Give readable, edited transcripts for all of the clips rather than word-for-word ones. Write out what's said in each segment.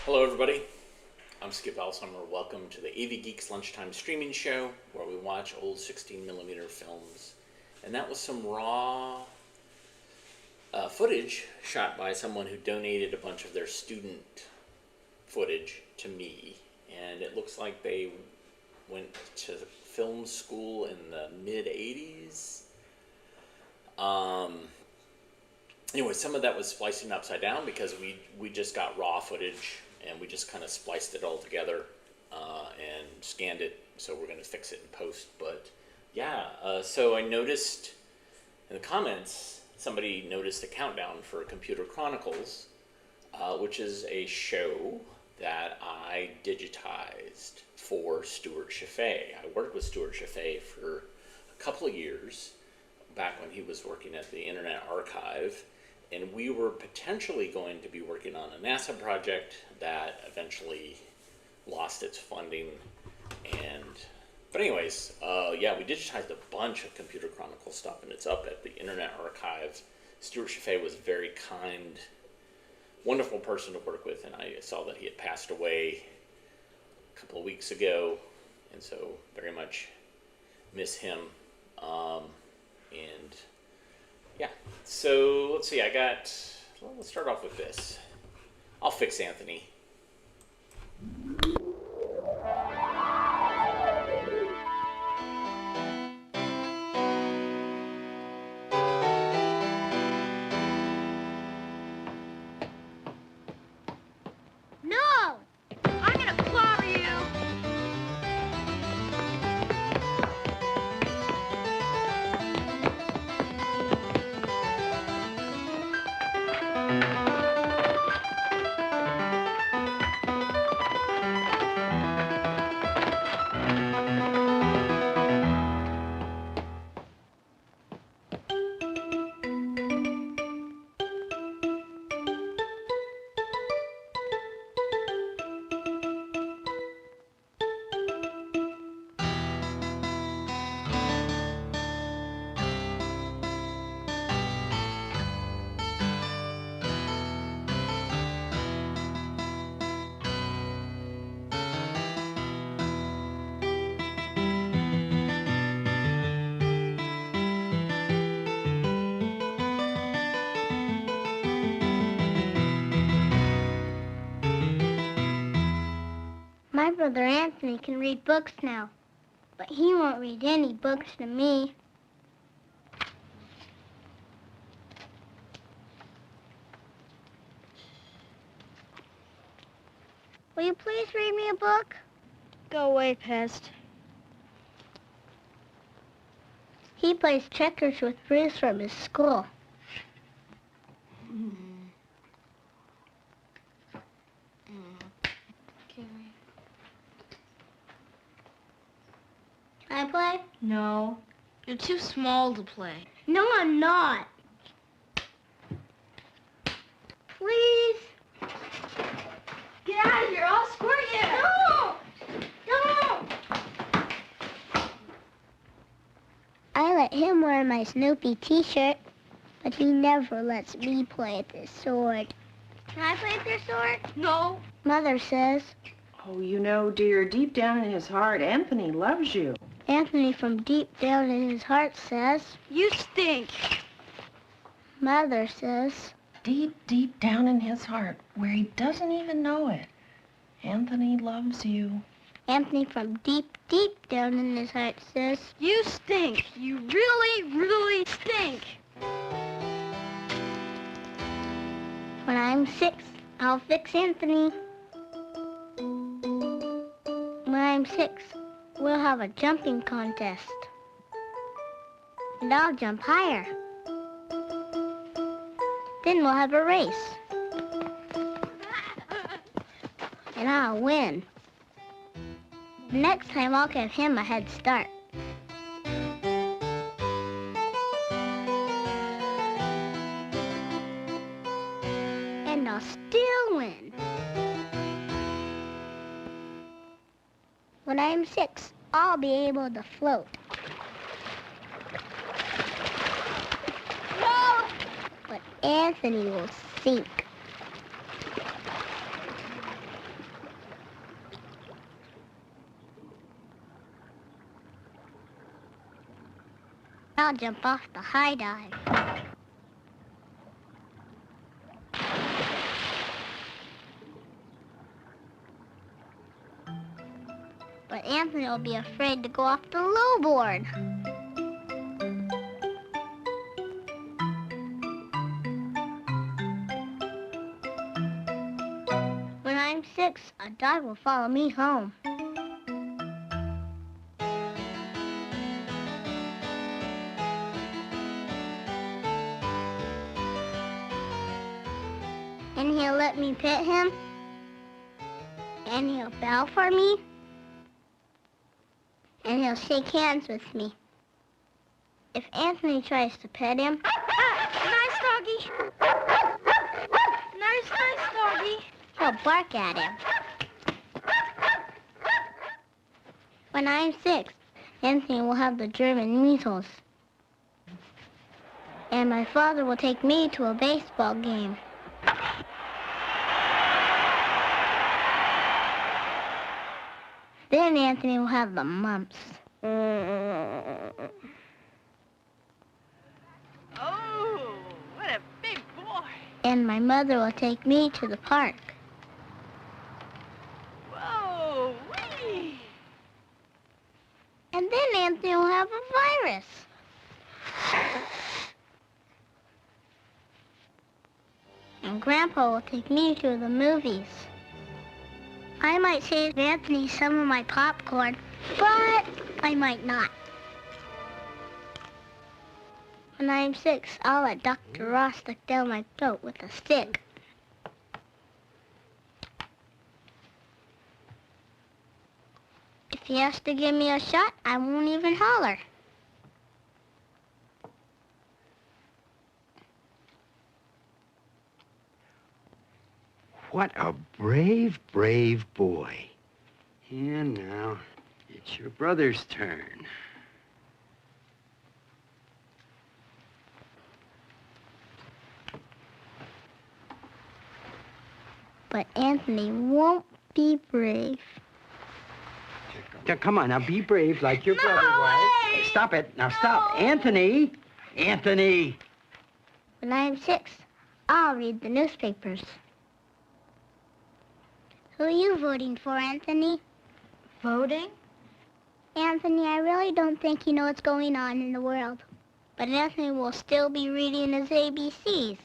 Hello everybody, I'm Skip Alsummer. Welcome to the AV Geeks Lunchtime Streaming Show, where we watch old 16mm films. And that was some raw footage shot by someone who donated a bunch of their student footage to me. And it looks like they went to film school in the mid-80s. Anyway, some of that was splicing upside down because we just got raw footage and we just kind of spliced it all together and scanned it. So we're going to fix it in post. But yeah, so I noticed in the comments, somebody noticed a countdown for Computer Chronicles, which is a show that I digitized for Stuart Chaffee. I worked with Stuart Chaffee for a couple of years back when he was working at the Internet Archive. And we were potentially going to be working on a NASA project that eventually lost its funding. But anyways, yeah, we digitized a bunch of Computer Chronicle stuff, and it's up at the Internet Archive. Stuart Chaffee was a very kind, wonderful person to work with, and I saw that he had passed away a couple of weeks ago, and so very much miss him. And yeah, so let's see, let's start off with this. I'll fix Anthony. No! I'm gonna clobber you! My brother Anthony can read books now, but he won't read any books to me. Will you please read me a book? Go away, pest. He plays checkers with Bruce from his school. Can I play? No. You're too small to play. No, I'm not. Please. Get out of here, I'll squirt you! No! Don't! I let him wear my Snoopy t-shirt, but he never lets me play with his sword. Can I play with your sword? No. Mother says. Oh, you know, dear, deep down in his heart, Anthony loves you. Anthony from deep down in his heart says. You stink. Mother says. Deep, deep down in his heart, where he doesn't even know it, Anthony loves you. Anthony from deep, deep down in his heart says. You stink. You really, really stink. When I'm 6, I'll fix Anthony. When I'm 6, we'll have a jumping contest. And I'll jump higher. Then we'll have a race. And I'll win. Next time I'll give him a head start. And I'll still win. When I'm 6, I'll be able to float. No! But Anthony will sink. I'll jump off the high dive. But Anthony will be afraid to go off the low board. When I'm 6, a dog will follow me home. And he'll let me pet him. And he'll bow for me. And he'll shake hands with me. If Anthony tries to pet him... Nice doggy. Nice doggy. He'll bark at him. When I'm 6, Anthony will have the German measles. And my father will take me to a baseball game. Then Anthony will have the mumps. Oh, what a big boy. And my mother will take me to the park. Whoa, wee. And then Anthony will have a virus. And Grandpa will take me to the movies. I might save Anthony some of my popcorn, but I might not. When I'm 6, I'll let Dr. Ross stick down my throat with a stick. If he has to give me a shot, I won't even holler. What a brave, brave boy. And now, it's your brother's turn. But Anthony won't be brave. Now, come on, now be brave like your brother was. way! Stop it. Now stop. Anthony! Anthony! When I'm 6, I'll read the newspapers. Who are you voting for, Anthony? Voting? Anthony, I really don't think you know what's going on in the world. But Anthony will still be reading his ABCs.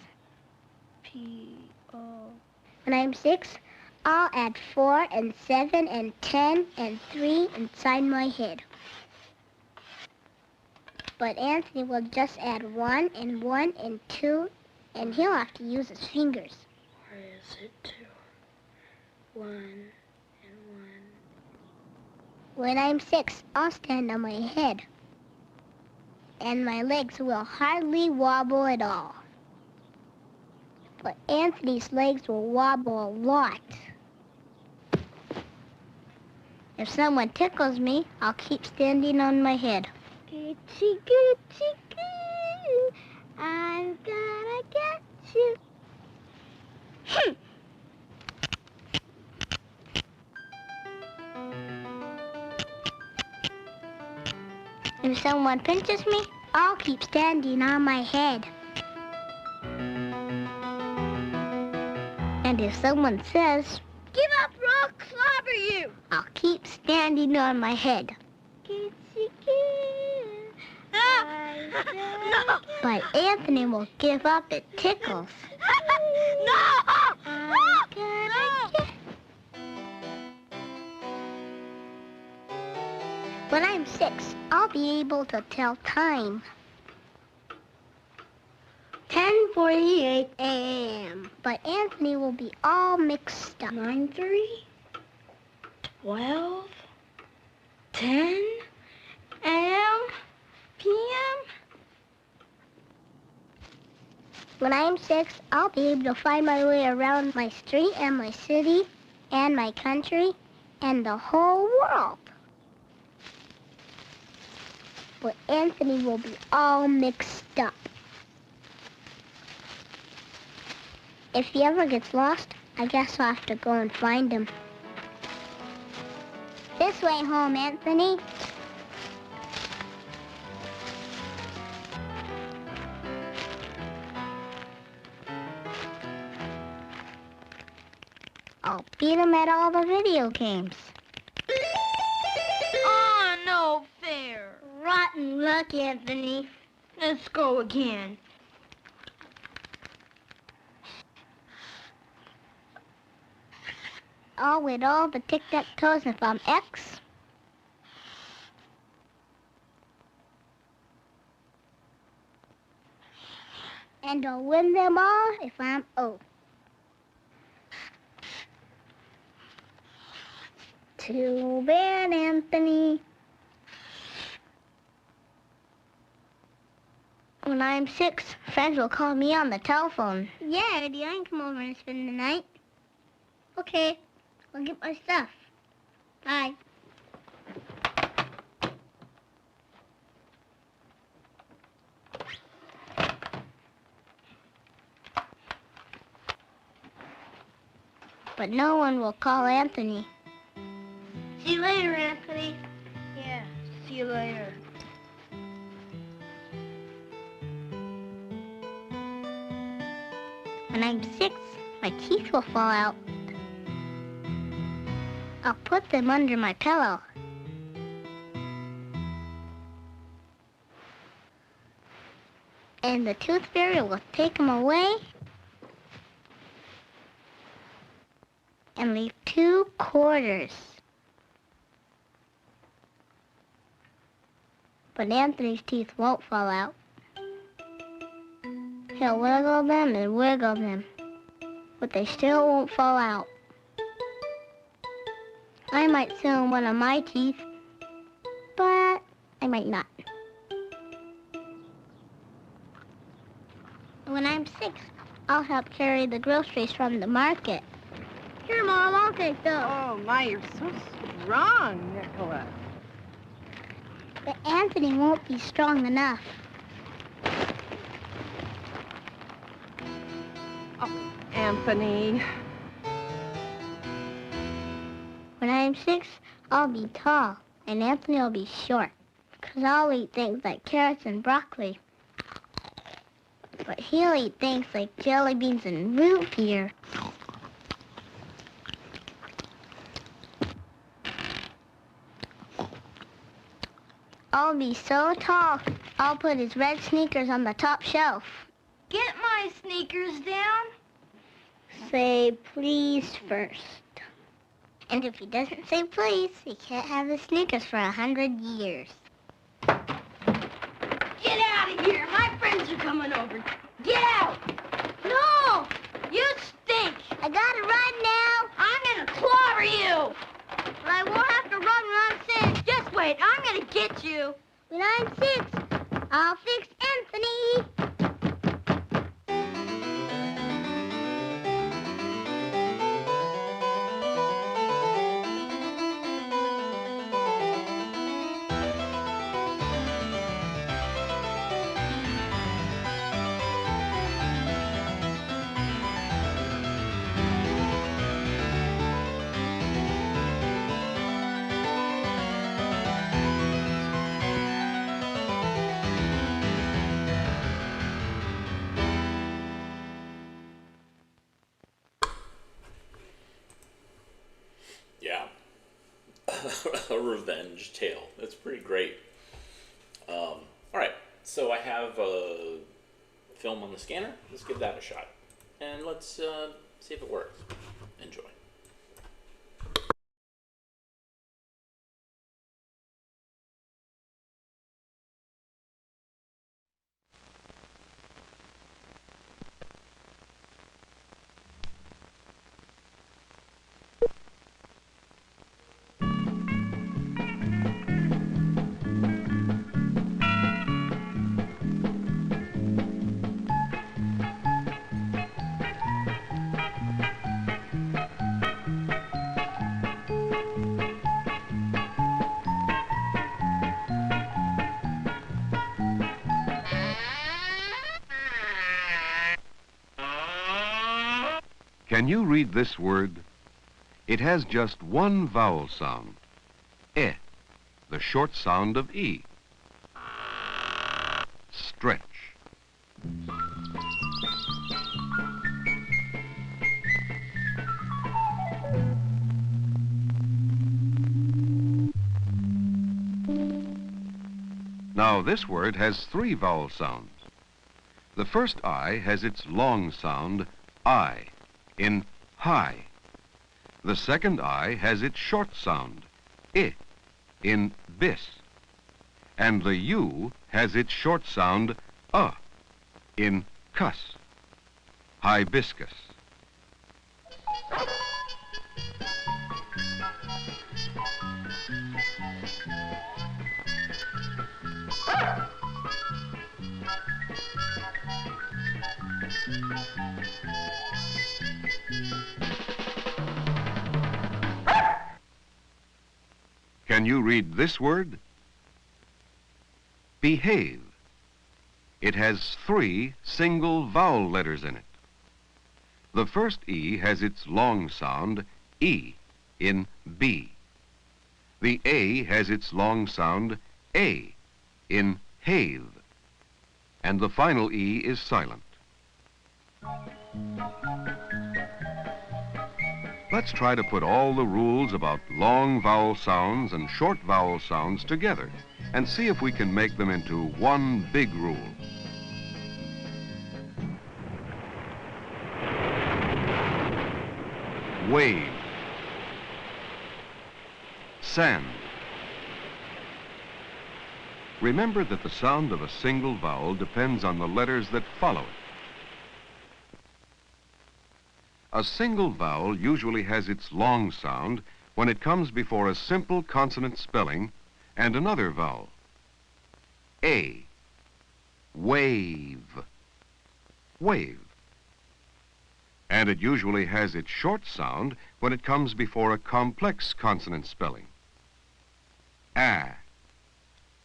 P-O... When I'm 6, I'll add 4 and 7 and 10 and 3 inside my head. But Anthony will just add 1 and 1 and 2, and he'll have to use his fingers. Where is it, 2? 1 and 1. When I'm 6, I'll stand on my head. And my legs will hardly wobble at all. But Anthony's legs will wobble a lot. If someone tickles me, I'll keep standing on my head. Goochie, goochie, goo, I'm gonna get you. If someone pinches me, I'll keep standing on my head. And if someone says, Give up or I'll clobber you! I'll keep standing on my head. No! But Anthony will give up, it tickles. No! When I'm 6, I'll be able to tell time. 10:48 a.m. But Anthony will be all mixed up. 9:30, 12, 10 a.m., p.m. When I'm 6, I'll be able to find my way around my street and my city and my country and the whole world. But Anthony will be all mixed up. If he ever gets lost, I guess I'll have to go and find him. This way home, Anthony. I'll beat him at all the video games. Oh, no fair. Rotten luck, Anthony. Let's go again. I'll win all the tic-tac-toes if I'm X. And I'll win them all if I'm O. Too bad, Anthony. When I'm 6, friends will call me on the telephone. Yeah, Eddie, I can come over and spend the night. Okay, I'll get my stuff. Bye. But no one will call Anthony. See you later, Anthony. Yeah, see you later. When I'm 6, my teeth will fall out. I'll put them under my pillow. And the tooth fairy will take them away and leave 2 quarters. But Anthony's teeth won't fall out. He'll wiggle them and wiggle them, but they still won't fall out. I might sew in one of my teeth, but I might not. When I'm 6, I'll help carry the groceries from the market. Here, Mom, I'll take those. Oh, my, you're so strong, Nicholas. But Anthony won't be strong enough. Oh, Anthony. When I'm 6, I'll be tall, and Anthony will be short, because I'll eat things like carrots and broccoli. But he'll eat things like jelly beans and root beer. I'll be so tall, I'll put his red sneakers on the top shelf. Get my sneakers down. Say please first. And if he doesn't say please, he can't have his sneakers for 100 years. Get out of here. My friends are coming over. Get out. No, you stink. I gotta run now. I'm gonna clobber you. But I won't have to run when I'm 6. Just wait. I'm gonna get you. When I'm 6, I'll fix Anthony. Yeah. A revenge tale. That's pretty great. All right. So I have a film on the scanner. Let's give that a shot. And let's see if it works. Enjoy. Can you read this word? It has just one vowel sound, E, the short sound of E. Stretch. Now, this word has 3 vowel sounds. The first I has its long sound, I, in high. The second I has its short sound, I, in bis. And the U has its short sound, in cuss, hibiscus. Can you read this word? Behave. It has 3 single vowel letters in it. The first E has its long sound, E, in B. The A has its long sound, A, in have. And the final E is silent. Let's try to put all the rules about long vowel sounds and short vowel sounds together and see if we can make them into one big rule. Wave. Sand. Remember that the sound of a single vowel depends on the letters that follow it. A single vowel usually has its long sound when it comes before a simple consonant spelling and another vowel. A. Wave. Wave. And it usually has its short sound when it comes before a complex consonant spelling. A.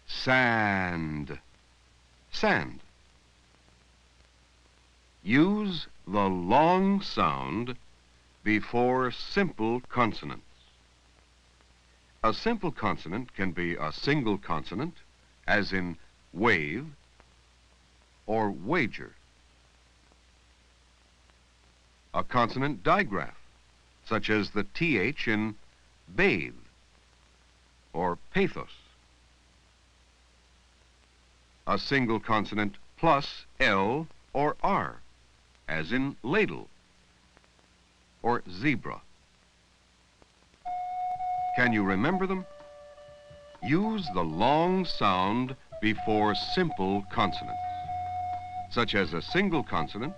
Sand. Sand. Use the long sound before simple consonants. A simple consonant can be a single consonant, as in wave or wager. A consonant digraph, such as the TH in bathe or pathos. A single consonant plus L or R, as in ladle or zebra. Can you remember them? Use the long sound before simple consonants, such as a single consonant,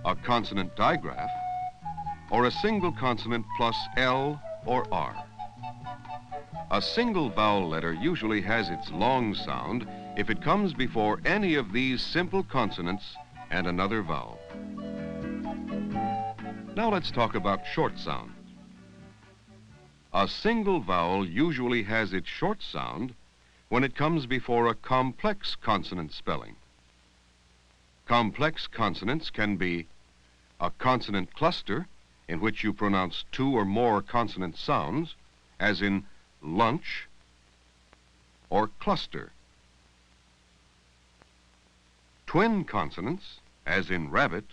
a consonant digraph, or a single consonant plus L or R. A single vowel letter usually has its long sound if it comes before any of these simple consonants and another vowel. Now let's talk about short sounds. A single vowel usually has its short sound when it comes before a complex consonant spelling. Complex consonants can be a consonant cluster in which you pronounce 2 or more consonant sounds, as in lunch or cluster. Twin consonants, as in rabbit.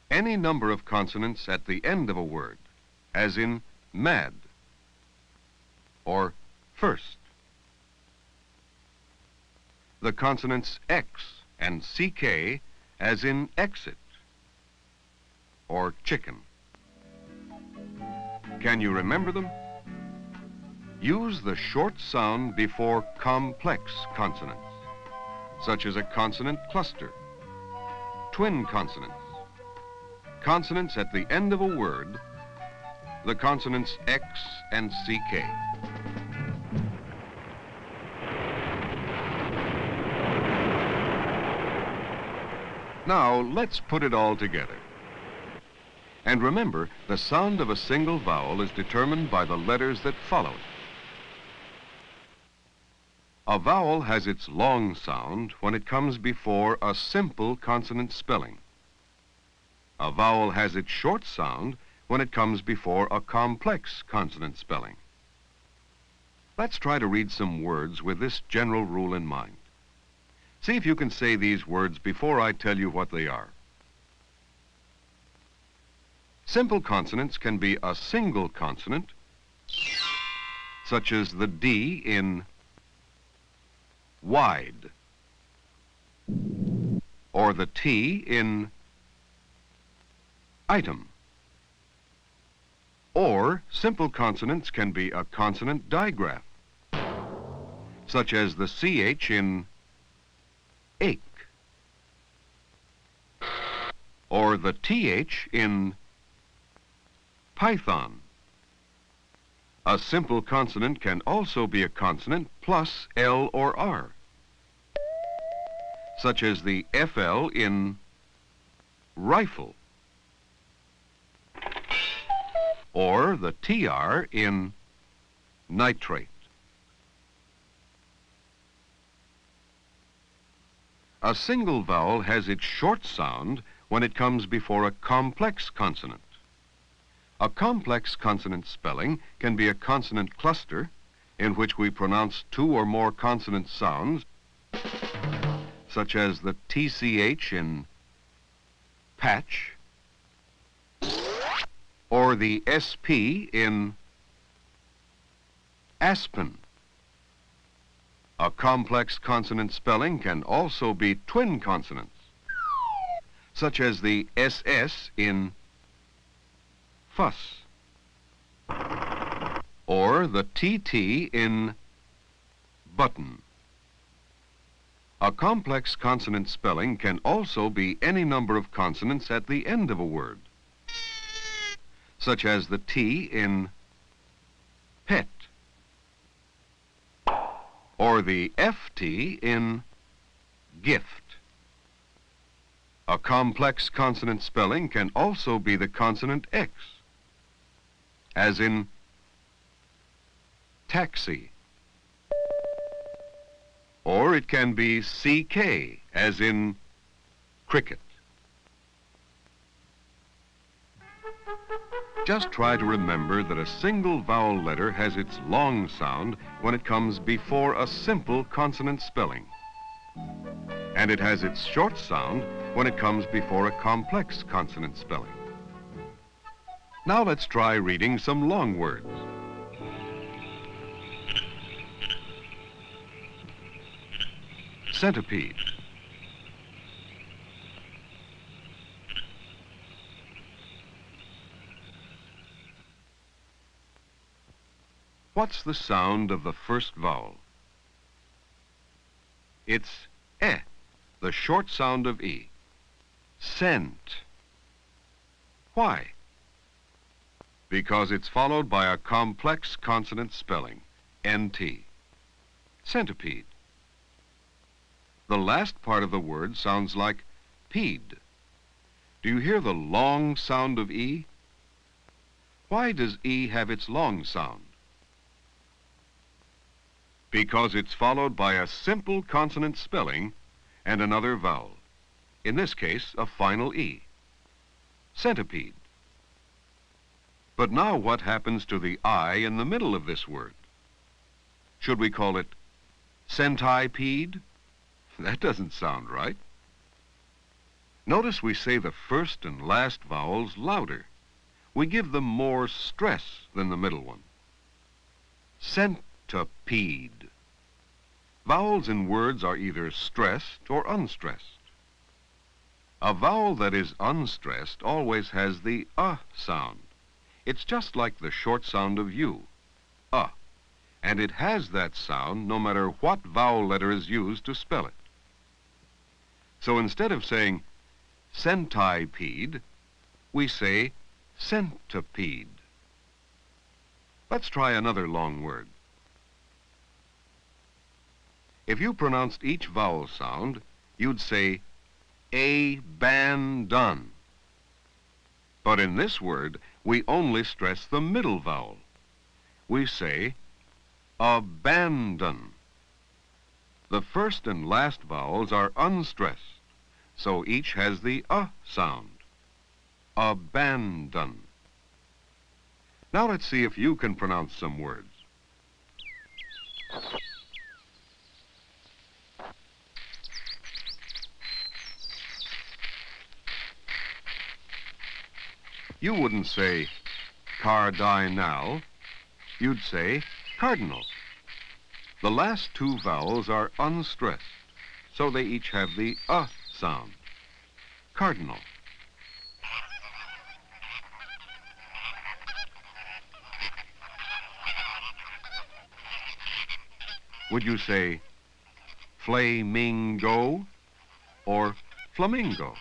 Any number of consonants at the end of a word, as in mad or first. The consonants X and CK, as in exit or chicken. Can you remember them? Use the short sound before complex consonants, such as a consonant cluster, twin consonants, consonants at the end of a word, the consonants X and CK. Now, let's put it all together. And remember, the sound of a single vowel is determined by the letters that follow it. A vowel has its long sound when it comes before a simple consonant spelling. A vowel has its short sound when it comes before a complex consonant spelling. Let's try to read some words with this general rule in mind. See if you can say these words before I tell you what they are. Simple consonants can be a single consonant, such as the D in wide, or the T in item. Or simple consonants can be a consonant digraph, such as the CH in ache, or the TH in python. A simple consonant can also be a consonant plus L or R, such as the FL in rifle, or the TR in nitrate. A single vowel has its short sound when it comes before a complex consonant. A complex consonant spelling can be a consonant cluster in which we pronounce two or more consonant sounds, such as the TCH in patch, or the SP in aspen. A complex consonant spelling can also be twin consonants, such as the SS in fuss, or the TT in button. A complex consonant spelling can also be any number of consonants at the end of a word, such as the T in pet, or the FT in gift. A complex consonant spelling can also be the consonant X, as in taxi. Or it can be CK, as in cricket. Just try to remember that a single vowel letter has its long sound when it comes before a simple consonant spelling, and it has its short sound when it comes before a complex consonant spelling. Now let's try reading some long words. Centipede. What's the sound of the first vowel? It's E, the short sound of E. Scent. Why? Because it's followed by a complex consonant spelling, NT. Centipede. The last part of the word sounds like peed. Do you hear the long sound of E? Why does E have its long sound? Because it's followed by a simple consonant spelling and another vowel. In this case, a final E. Centipede. But now what happens to the I in the middle of this word? Should we call it centipede? That doesn't sound right. Notice we say the first and last vowels louder. We give them more stress than the middle one. Centipede. Vowels in words are either stressed or unstressed. A vowel that is unstressed always has the sound. It's just like the short sound of U, and it has that sound no matter what vowel letter is used to spell it. So instead of saying centipede, we say centipede. Let's try another long word. If you pronounced each vowel sound, you'd say a-ban-done. But in this word, we only stress the middle vowel. We say abandon. The first and last vowels are unstressed, so each has the sound. Abandon. Now let's see if you can pronounce some words. You wouldn't say cardinal, you'd say cardinal. The last two vowels are unstressed, so they each have the sound. Cardinal. Would you say flamingo or flamingo?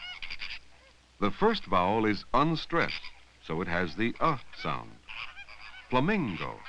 The first vowel is unstressed, so it has the sound. Flamingo.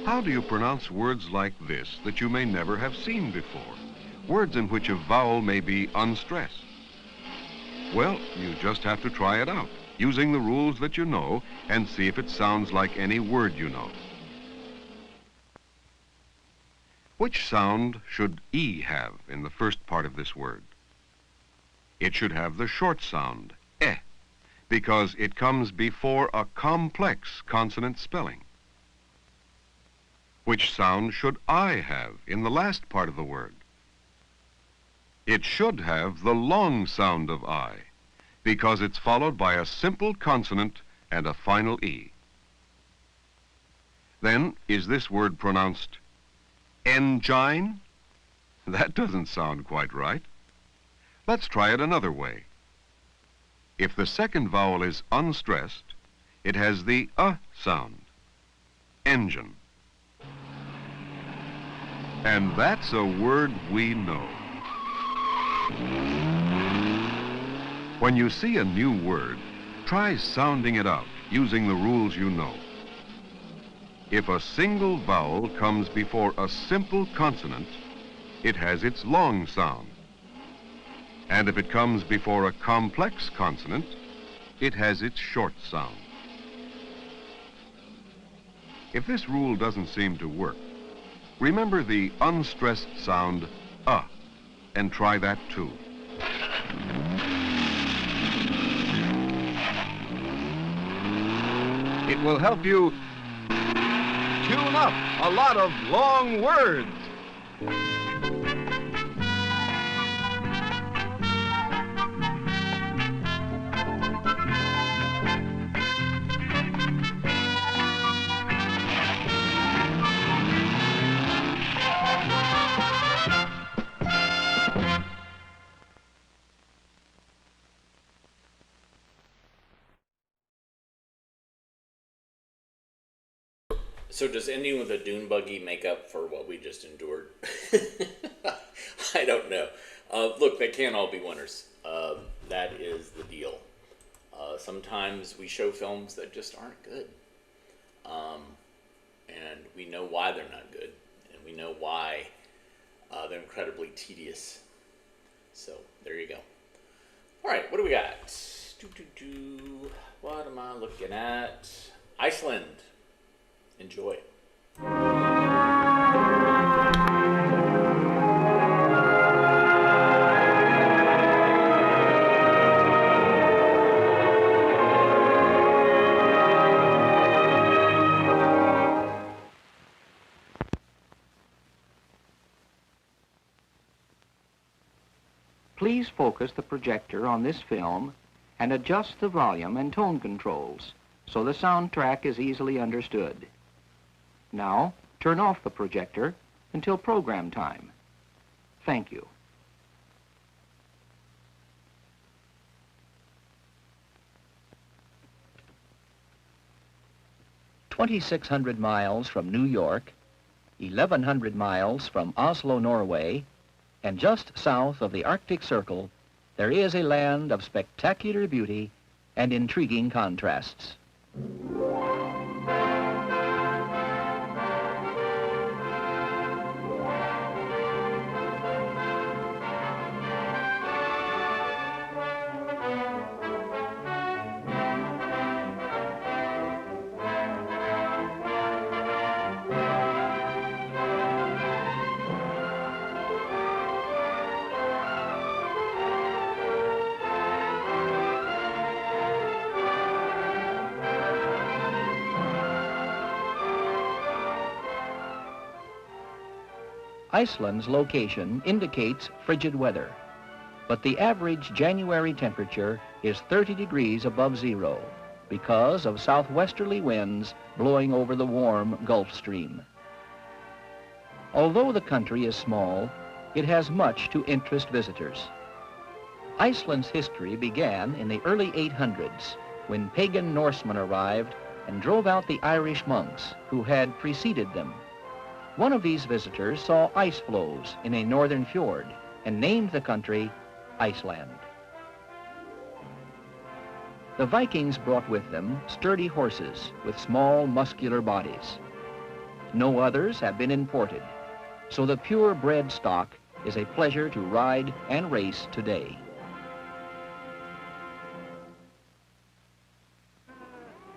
How do you pronounce words like this that you may never have seen before? Words in which a vowel may be unstressed. Well, you just have to try it out, using the rules that you know, and see if it sounds like any word you know. Which sound should E have in the first part of this word? It should have the short sound, eh, because it comes before a complex consonant spelling. Which sound should I have in the last part of the word? It should have the long sound of I, because it's followed by a simple consonant and a final E. Then, is this word pronounced engine? That doesn't sound quite right. Let's try it another way. If the second vowel is unstressed, it has the sound, engine. And that's a word we know. When you see a new word, try sounding it out using the rules you know. If a single vowel comes before a simple consonant, it has its long sound. And if it comes before a complex consonant, it has its short sound. If this rule doesn't seem to work, remember the unstressed sound, and try that too. It will help you tune up a lot of long words. So does ending with a dune buggy make up for what we just endured? I don't know. Look, they can't all be winners. That is the deal. Sometimes we show films that just aren't good. And we know why they're not good. And we know why they're incredibly tedious. So there you go. All right, what do we got? What am I looking at? Iceland. Enjoy. Please focus the projector on this film and adjust the volume and tone controls so the soundtrack is easily understood. Now, turn off the projector until program time. Thank you. 2,600 miles from New York, 1,100 miles from Oslo, Norway, and just south of the Arctic Circle, there is a land of spectacular beauty and intriguing contrasts. Iceland's location indicates frigid weather, but the average January temperature is 30 degrees above zero because of southwesterly winds blowing over the warm Gulf Stream. Although the country is small, it has much to interest visitors. Iceland's history began in the early 800s when pagan Norsemen arrived and drove out the Irish monks who had preceded them. One of these visitors saw ice floes in a northern fjord and named the country Iceland. The Vikings brought with them sturdy horses with small, muscular bodies. No others have been imported, so the purebred stock is a pleasure to ride and race today.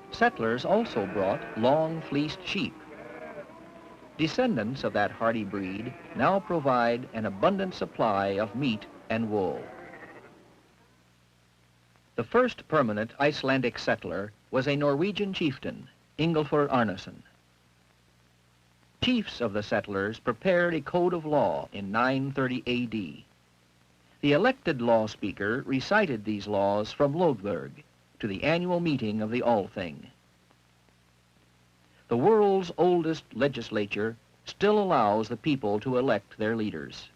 Settlers also brought long-fleeced sheep. Descendants of that hardy breed now provide an abundant supply of meat and wool. The first permanent Icelandic settler was a Norwegian chieftain, Ingolfur Arnason. Chiefs of the settlers prepared a code of law in 930 AD. The elected law speaker recited these laws from Lodberg to the annual meeting of the Althing. The world's oldest legislature still allows the people to elect their leaders.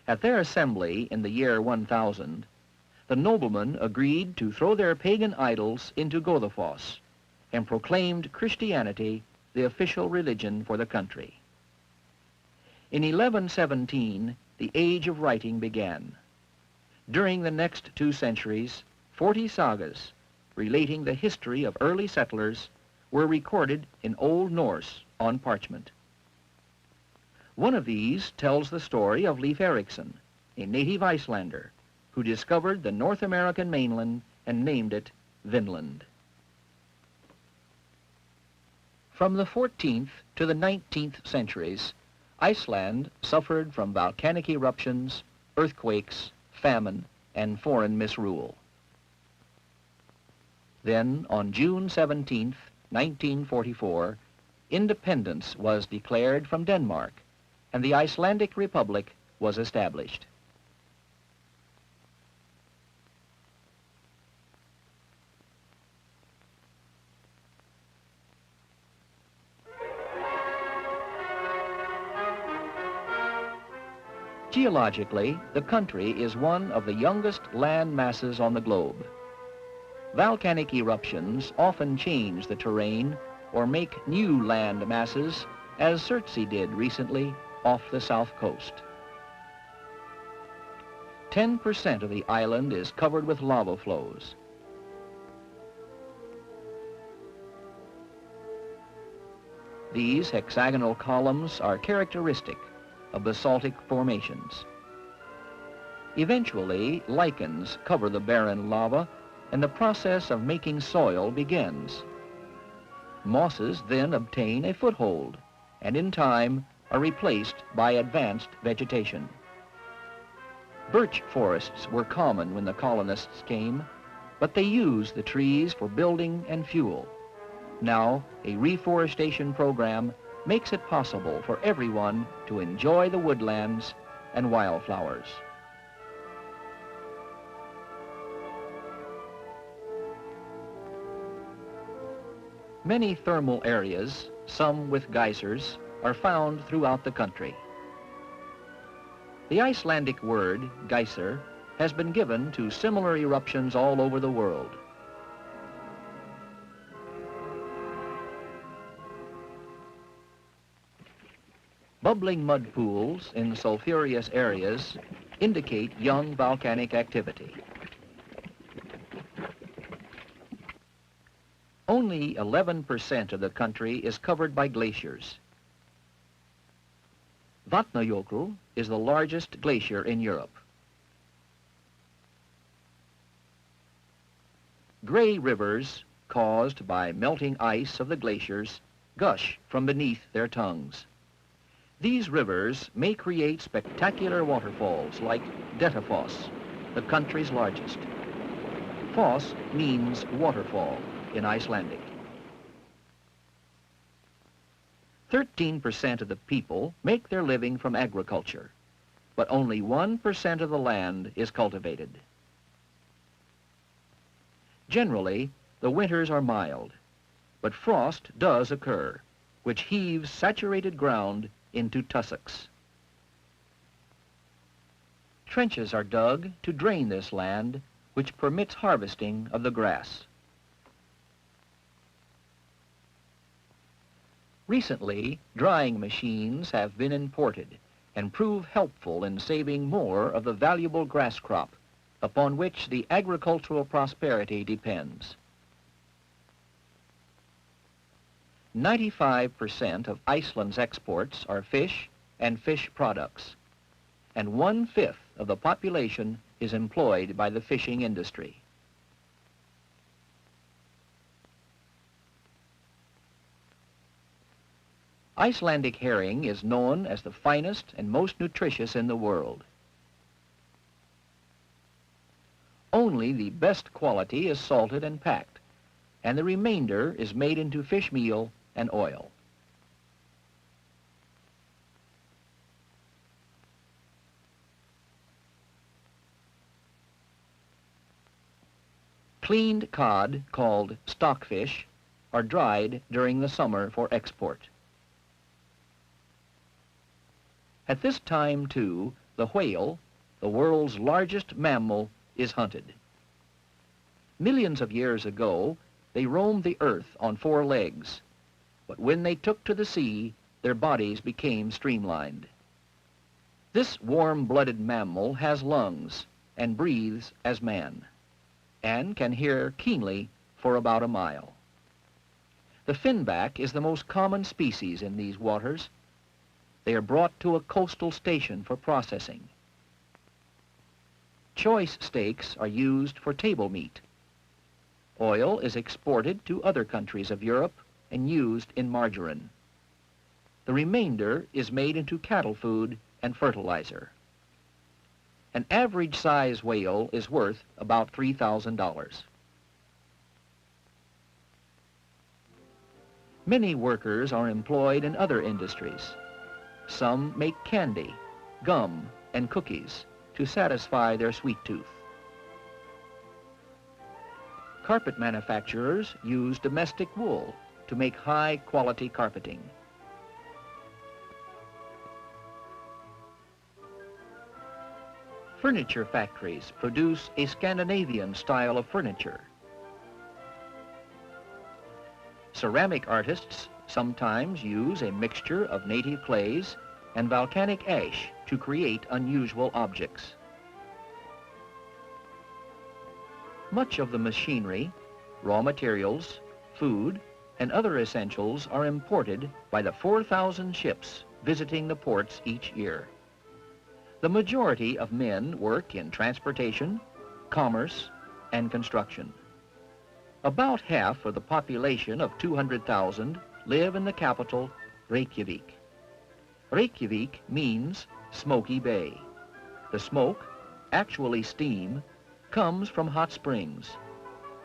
At their assembly in the year 1000, the noblemen agreed to throw their pagan idols into Goðafoss and proclaimed Christianity the official religion for the country. In 1117, the age of writing began. During the next 2 centuries, 40 sagas relating the history of early settlers were recorded in Old Norse on parchment. One of these tells the story of Leif Erikson, a native Icelander, who discovered the North American mainland and named it Vinland. From the 14th to the 19th centuries, Iceland suffered from volcanic eruptions, earthquakes, famine, and foreign misrule. Then, on June 17th, 1944, independence was declared from Denmark, and the Icelandic Republic was established. Geologically, the country is one of the youngest land masses on the globe. Volcanic eruptions often change the terrain or make new land masses, as Surtsey did recently off the south coast. 10% of the island is covered with lava flows. These hexagonal columns are characteristic of basaltic formations. Eventually, lichens cover the barren lava, and the process of making soil begins. Mosses then obtain a foothold, and in time are replaced by advanced vegetation. Birch forests were common when the colonists came, but they used the trees for building and fuel. Now, a reforestation program makes it possible for everyone to enjoy the woodlands and wildflowers. Many thermal areas, some with geysers, are found throughout the country. The Icelandic word, geyser, has been given to similar eruptions all over the world. Bubbling mud pools in sulfurous areas indicate young volcanic activity. Only 11% of the country is covered by glaciers. Vatnajökull is the largest glacier in Europe. Gray rivers, caused by melting ice of the glaciers, gush from beneath their tongues. These rivers may create spectacular waterfalls like Dettifoss, the country's largest. Foss means waterfall in Icelandic. 13% of the people make their living from agriculture, but only 1% of the land is cultivated. Generally, the winters are mild, but frost does occur, which heaves saturated ground into tussocks. Trenches are dug to drain this land, which permits harvesting of the grass. Recently, drying machines have been imported and prove helpful in saving more of the valuable grass crop upon which the agricultural prosperity depends. 95% of Iceland's exports are fish and fish products, and 1/5 of the population is employed by the fishing industry. Icelandic herring is known as the finest and most nutritious in the world. Only the best quality is salted and packed, and the remainder is made into fish meal and oil. Cleaned cod, called stockfish, are dried during the summer for export. At this time, too, the whale, the world's largest mammal, is hunted. Millions of years ago, they roamed the earth on 4 legs, but when they took to the sea, their bodies became streamlined. This warm-blooded mammal has lungs and breathes as man, and can hear keenly for about a mile. The finback is the most common species in these waters. They are brought to a coastal station for processing. Choice steaks are used for table meat. Oil is exported to other countries of Europe and used in margarine. The remainder is made into cattle food and fertilizer. An average size whale is worth about $3,000. Many workers are employed in other industries. Some make candy, gum, and cookies to satisfy their sweet tooth. Carpet manufacturers use domestic wool to make high-quality carpeting. Furniture factories produce a Scandinavian style of furniture. Ceramic artists sometimes use a mixture of native clays and volcanic ash to create unusual objects. Much of the machinery, raw materials, food, and other essentials are imported by the 4,000 ships visiting the ports each year. The majority of men work in transportation, commerce, and construction. About half of the population of 200,000 live in the capital, Reykjavik. Reykjavik means smoky bay. The smoke, actually steam, comes from hot springs.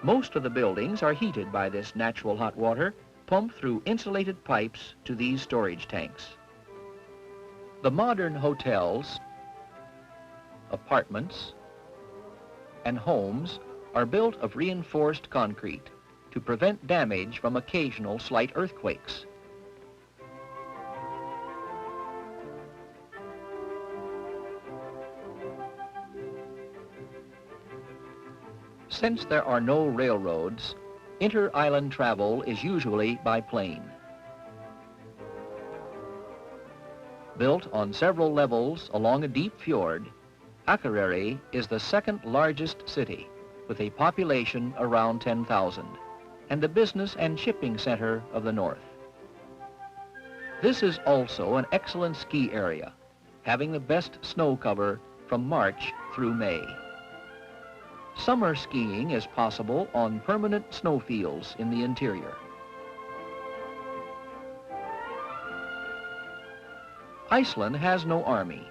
Most of the buildings are heated by this natural hot water, pumped through insulated pipes to these storage tanks. The modern hotels, apartments, and homes are built of reinforced concrete to prevent damage from occasional slight earthquakes. Since there are no railroads, inter-island travel is usually by plane. Built on several levels along a deep fjord, Akureyri is the second largest city, with a population around 10,000, and the business and shipping center of the north. This is also an excellent ski area, having the best snow cover from March through May. Summer skiing is possible on permanent snowfields in the interior. Iceland has no army.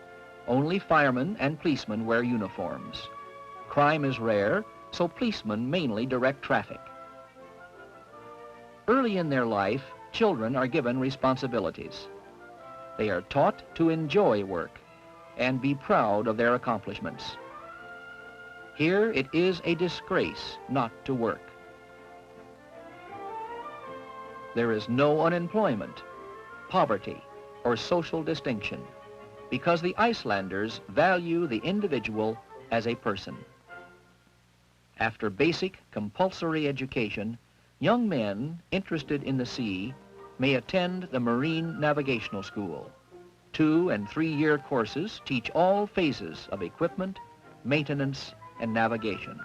Only firemen and policemen wear uniforms. Crime is rare, so policemen mainly direct traffic. Early in their life, children are given responsibilities. They are taught to enjoy work and be proud of their accomplishments. Here it is a disgrace not to work. There is no unemployment, poverty, or social distinction because the Icelanders value the individual as a person. After basic compulsory education, young men interested in the sea may attend the Marine Navigational School. 2- and 3-year courses teach all phases of equipment, maintenance, and navigation.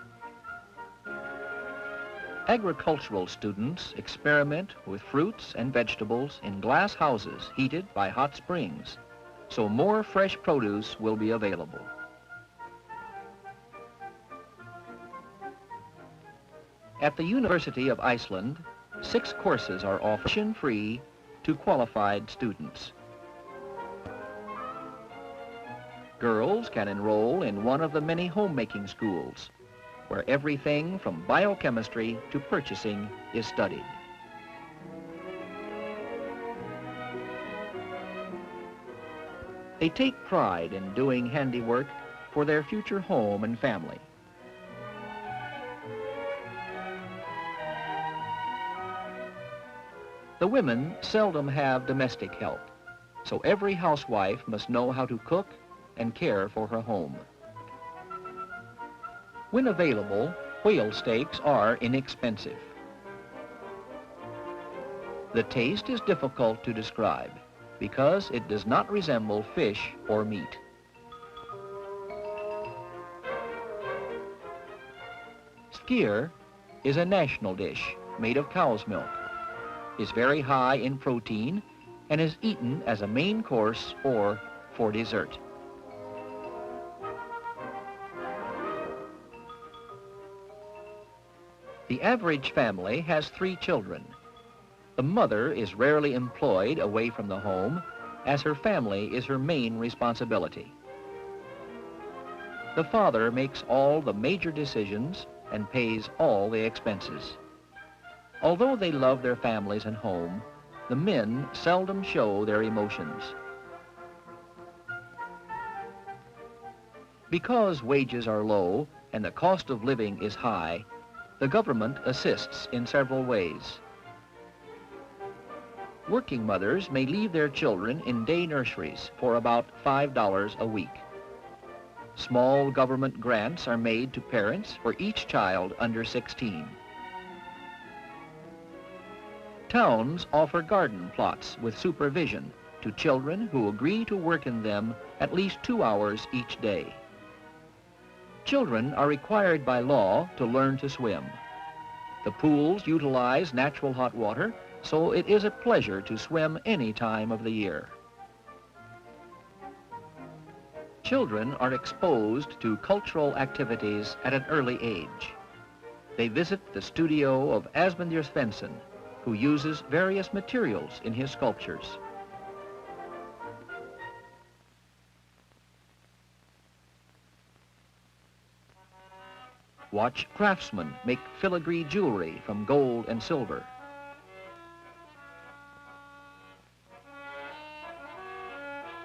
Agricultural students experiment with fruits and vegetables in glass houses heated by hot springs, so more fresh produce will be available. At the University of Iceland, 6 courses are offered free to qualified students. Girls can enroll in one of the many homemaking schools, where everything from biochemistry to purchasing is studied. They take pride in doing handiwork for their future home and family. The women seldom have domestic help, so every housewife must know how to cook and care for her home. When available, whale steaks are inexpensive. The taste is difficult to describe because it does not resemble fish or meat. Skyr is a national dish made of cow's milk, is very high in protein, and is eaten as a main course or for dessert. The average family has 3 children. The mother is rarely employed away from the home, as her family is her main responsibility. The father makes all the major decisions and pays all the expenses. Although they love their families and home, the men seldom show their emotions. Because wages are low and the cost of living is high, the government assists in several ways. Working mothers may leave their children in day nurseries for about $5 a week. Small government grants are made to parents for each child under 16. Towns offer garden plots with supervision to children who agree to work in them at least 2 hours each day. Children are required by law to learn to swim. The pools utilize natural hot water, so it is a pleasure to swim any time of the year. Children are exposed to cultural activities at an early age. They visit the studio of Asmundur Svensson, who uses various materials in his sculptures. Watch craftsmen make filigree jewelry from gold and silver.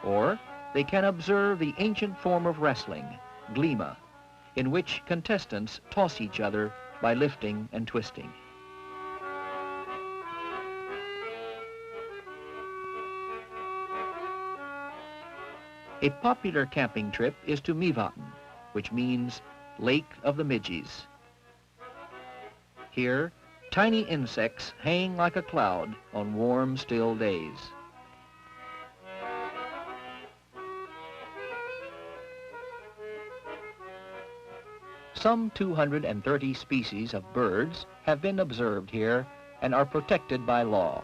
Or they can observe the ancient form of wrestling, glima, in which contestants toss each other by lifting and twisting. A popular camping trip is to Mývatn, which means Lake of the Midges. Here, tiny insects hang like a cloud on warm, still days. Some 230 species of birds have been observed here and are protected by law.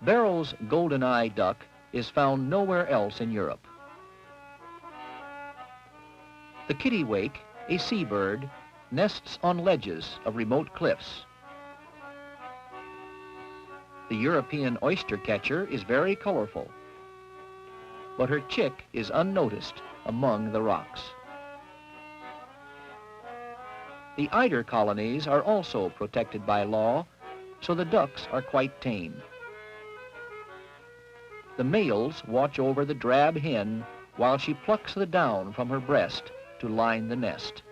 Barrow's golden-eye duck is found nowhere else in Europe. The kittiwake, a seabird, nests on ledges of remote cliffs. The European oyster catcher is very colorful, but her chick is unnoticed among the rocks. The eider colonies are also protected by law, so the ducks are quite tame. The males watch over the drab hen while she plucks the down from her breast to line the nest.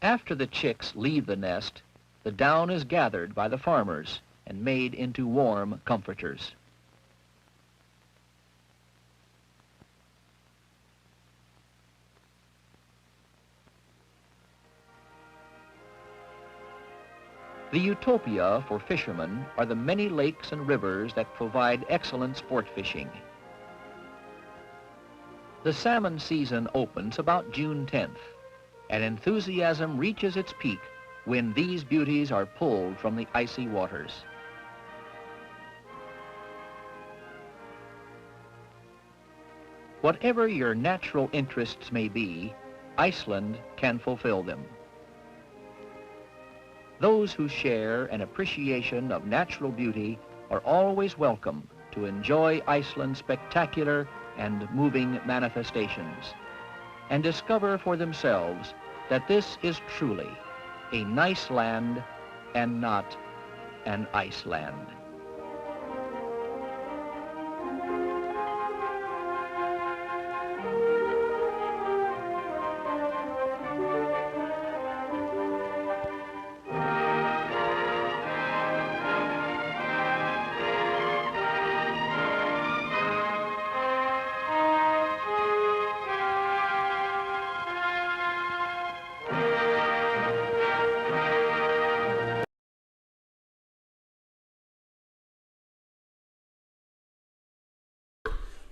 After the chicks leave the nest, the down is gathered by the farmers and made into warm comforters. The utopia for fishermen are the many lakes and rivers that provide excellent sport fishing. The salmon season opens about June 10th, and enthusiasm reaches its peak when these beauties are pulled from the icy waters. Whatever your natural interests may be, Iceland can fulfill them. Those who share an appreciation of natural beauty are always welcome to enjoy Iceland's spectacular and moving manifestations and discover for themselves that this is truly a nice land and not an Iceland.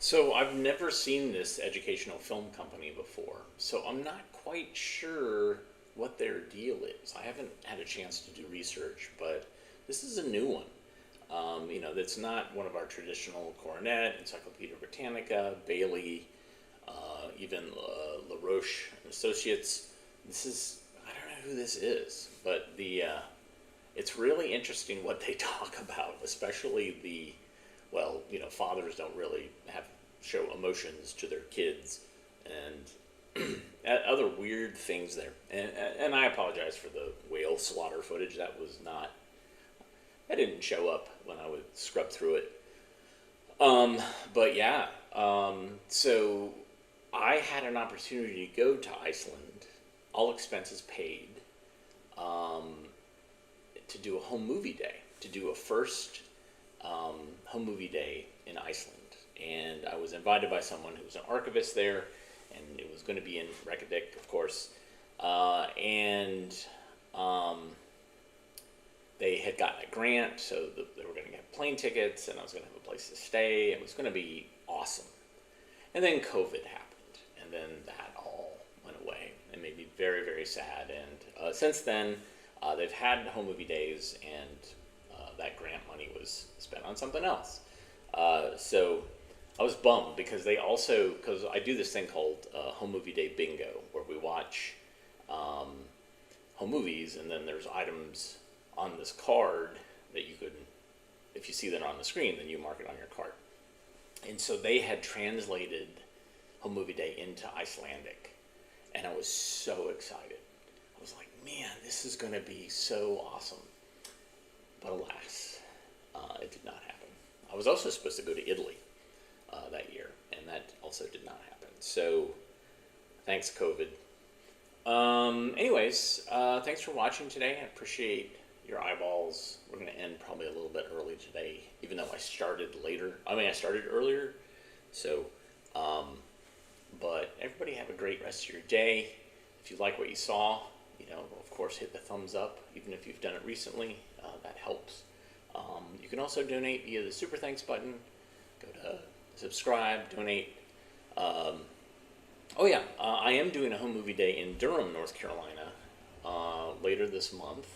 So I've never seen this educational film company before, so I'm not quite sure what their deal is. I haven't had a chance to do research, but this is a new one. That's not one of our traditional Coronet, Encyclopedia Britannica, Bailey, even LaRoche and Associates. I don't know who this is, but it's really interesting what they talk about, especially fathers don't really show emotions to their kids, and other weird things there. And I apologize for the whale slaughter footage. That didn't show up when I would scrub through it. But yeah, so I had an opportunity to go to Iceland, all expenses paid, to do a home movie day, to do a first home movie day in Iceland. And I was invited by someone who was an archivist there, and it was going to be in Reykjavik, of course. They had gotten a grant, so they were going to get plane tickets, and I was going to have a place to stay. It was going to be awesome. And then COVID happened, and then that all went away. It made me very, very sad. And since then, they've had home movie days, and that grant money was spent on something else. So I was bummed because because I do this thing called Home Movie Day Bingo, where we watch home movies, and then there's items on this card that you could, if you see that on the screen, then you mark it on your card. And so they had translated Home Movie Day into Icelandic, and I was so excited. I was like, man, this is going to be so awesome. But alas, it did not happen. I was also supposed to go to Italy that year, and that also did not happen. So, thanks, COVID. Anyways, thanks for watching today. I appreciate your eyeballs. We're going to end probably a little bit early today, even though I started later. I started earlier. So, but everybody have a great rest of your day. If you like what you saw, of course, hit the thumbs up, even if you've done it recently. That helps. You can also donate via the Super Thanks button. Go to subscribe, donate. I am doing a home movie day in Durham, North Carolina, later this month.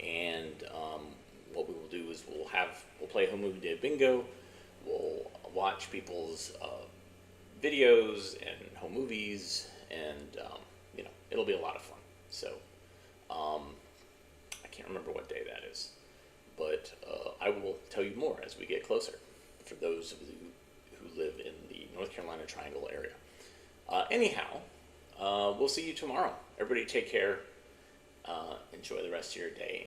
And what we will do is we'll play home movie day bingo. We'll watch people's videos and home movies, and it'll be a lot of fun. So I can't remember what day that is, but I will tell you more as we get closer for those of you who live in the North Carolina Triangle area. Anyhow, we'll see you tomorrow. Everybody take care. Enjoy the rest of your day.